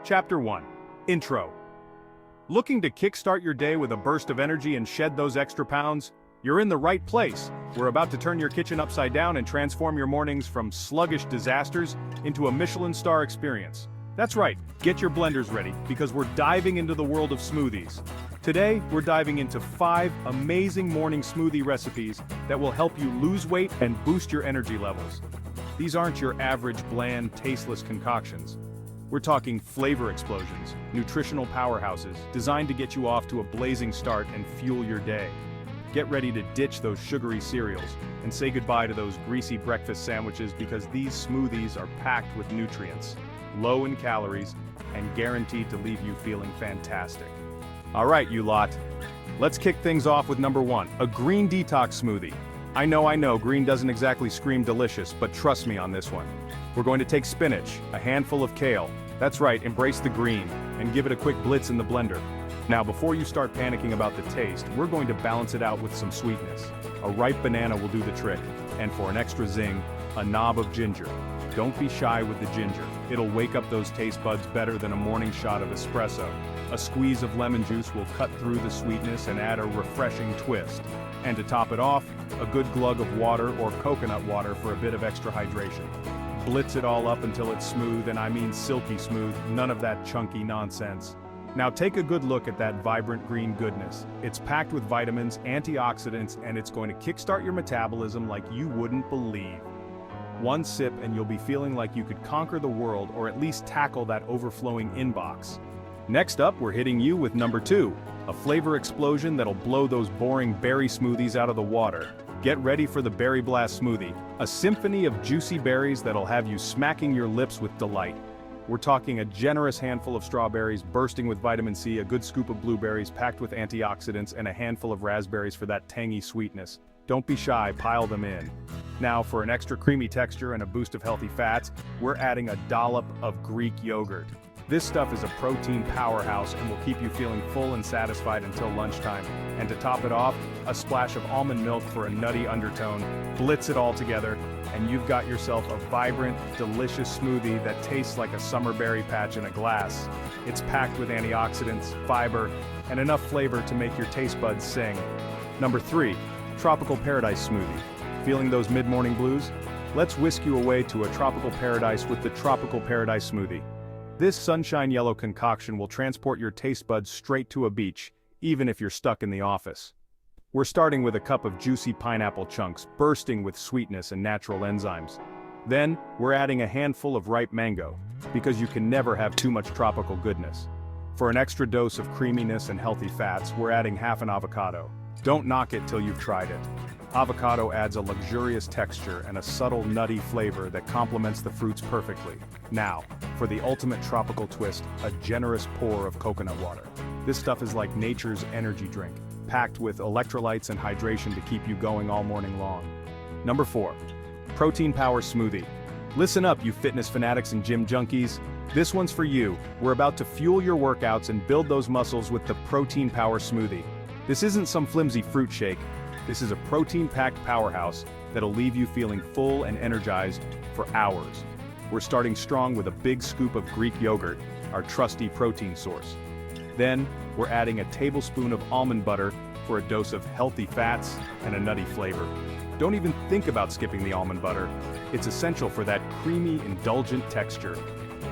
Chapter 1. Intro. Looking to kickstart your day with a burst of energy and shed those extra pounds? You're in the right place. We're about to turn your kitchen upside down and transform your mornings from sluggish disasters into a Michelin star experience. That's right, get your blenders ready, because we're diving into the world of smoothies. Today, we're diving into 5 amazing morning smoothie recipes that will help you lose weight and boost your energy levels. These aren't your average bland, tasteless concoctions. We're talking flavor explosions, nutritional powerhouses, designed to get you off to a blazing start and fuel your day. Get ready to ditch those sugary cereals and say goodbye to those greasy breakfast sandwiches, because these smoothies are packed with nutrients, low in calories, and guaranteed to leave you feeling fantastic. All right, you lot. Let's kick things off with number 1, a green detox smoothie. I know, green doesn't exactly scream delicious, but trust me on this one. We're going to take spinach, a handful of kale, that's right, embrace the green, and give it a quick blitz in the blender. Now, before you start panicking about the taste, we're going to balance it out with some sweetness. A ripe banana will do the trick, and for an extra zing, a knob of ginger. Don't be shy with the ginger. It'll wake up those taste buds better than a morning shot of espresso. A squeeze of lemon juice will cut through the sweetness and add a refreshing twist. And to top it off, a good glug of water or coconut water for a bit of extra hydration. Blitz it all up until it's smooth, and I mean silky smooth, none of that chunky nonsense. Now take a good look at that vibrant green goodness. It's packed with vitamins, antioxidants, and it's going to kickstart your metabolism like you wouldn't believe. One sip and you'll be feeling like you could conquer the world, or at least tackle that overflowing inbox. Next up, we're hitting you with number 2, a flavor explosion that'll blow those boring berry smoothies out of the water. Get ready for the Berry Blast smoothie, a symphony of juicy berries that'll have you smacking your lips with delight. We're talking a generous handful of strawberries bursting with vitamin C, a good scoop of blueberries packed with antioxidants, and a handful of raspberries for that tangy sweetness. Don't be shy, pile them in. Now, for an extra creamy texture and a boost of healthy fats, we're adding a dollop of Greek yogurt. This stuff is a protein powerhouse and will keep you feeling full and satisfied until lunchtime. And to top it off, a splash of almond milk for a nutty undertone. Blitz it all together, and you've got yourself a vibrant, delicious smoothie that tastes like a summer berry patch in a glass. It's packed with antioxidants, fiber, and enough flavor to make your taste buds sing. Number 3, Tropical Paradise Smoothie. Feeling those mid-morning blues? Let's whisk you away to a tropical paradise with the Tropical Paradise Smoothie. This sunshine yellow concoction will transport your taste buds straight to a beach, even if you're stuck in the office. We're starting with a cup of juicy pineapple chunks, bursting with sweetness and natural enzymes. Then, we're adding a handful of ripe mango, because you can never have too much tropical goodness. For an extra dose of creaminess and healthy fats, we're adding half an avocado. Don't knock it till you've tried it. Avocado adds a luxurious texture and a subtle nutty flavor that complements the fruits perfectly. Now, for the ultimate tropical twist, a generous pour of coconut water. This stuff is like nature's energy drink, packed with electrolytes and hydration to keep you going all morning long. Number 4, Protein Power Smoothie. Listen up, you fitness fanatics and gym junkies. This one's for you. We're about to fuel your workouts and build those muscles with the Protein Power Smoothie. This isn't some flimsy fruit shake. This is a protein-packed powerhouse that'll leave you feeling full and energized for hours. We're starting strong with a big scoop of Greek yogurt, our trusty protein source. Then, we're adding a tablespoon of almond butter for a dose of healthy fats and a nutty flavor. Don't even think about skipping the almond butter. It's essential for that creamy, indulgent texture.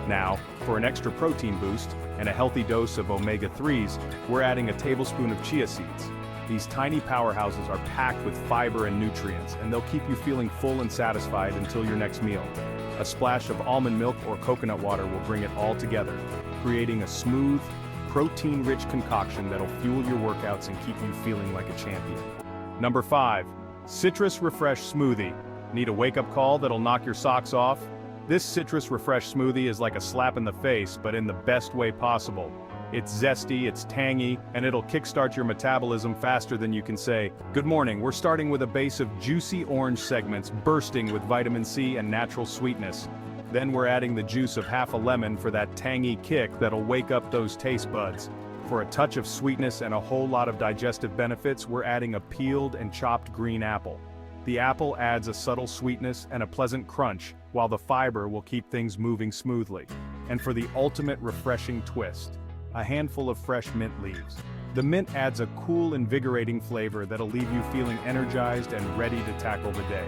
Now, for an extra protein boost and a healthy dose of omega-3s, we're adding a tablespoon of chia seeds. These tiny powerhouses are packed with fiber and nutrients, and they'll keep you feeling full and satisfied until your next meal. A splash of almond milk or coconut water will bring it all together, creating a smooth, protein-rich concoction that'll fuel your workouts and keep you feeling like a champion. Number 5, Citrus Refresh Smoothie. Need a wake-up call that'll knock your socks off? This Citrus Refresh Smoothie is like a slap in the face, but in the best way possible. It's zesty, it's tangy, and it'll kickstart your metabolism faster than you can say, "Good morning." We're starting with a base of juicy orange segments bursting with vitamin C and natural sweetness. Then we're adding the juice of half a lemon for that tangy kick that'll wake up those taste buds. For a touch of sweetness and a whole lot of digestive benefits, we're adding a peeled and chopped green apple. The apple adds a subtle sweetness and a pleasant crunch, while the fiber will keep things moving smoothly. And for the ultimate refreshing twist, a handful of fresh mint leaves. The mint adds a cool, invigorating flavor that'll leave you feeling energized and ready to tackle the day.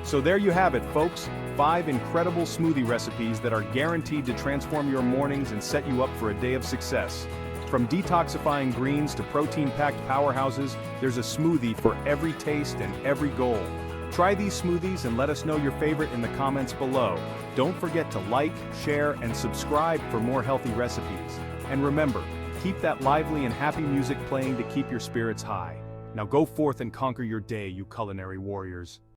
So there you have it, folks, 5 incredible smoothie recipes that are guaranteed to transform your mornings and set you up for a day of success. From detoxifying greens to protein-packed powerhouses, there's a smoothie for every taste and every goal. Try these smoothies and let us know your favorite in the comments below. Don't forget to like, share, and subscribe for more healthy recipes. And remember, keep that lively and happy music playing to keep your spirits high. Now go forth and conquer your day, you culinary warriors.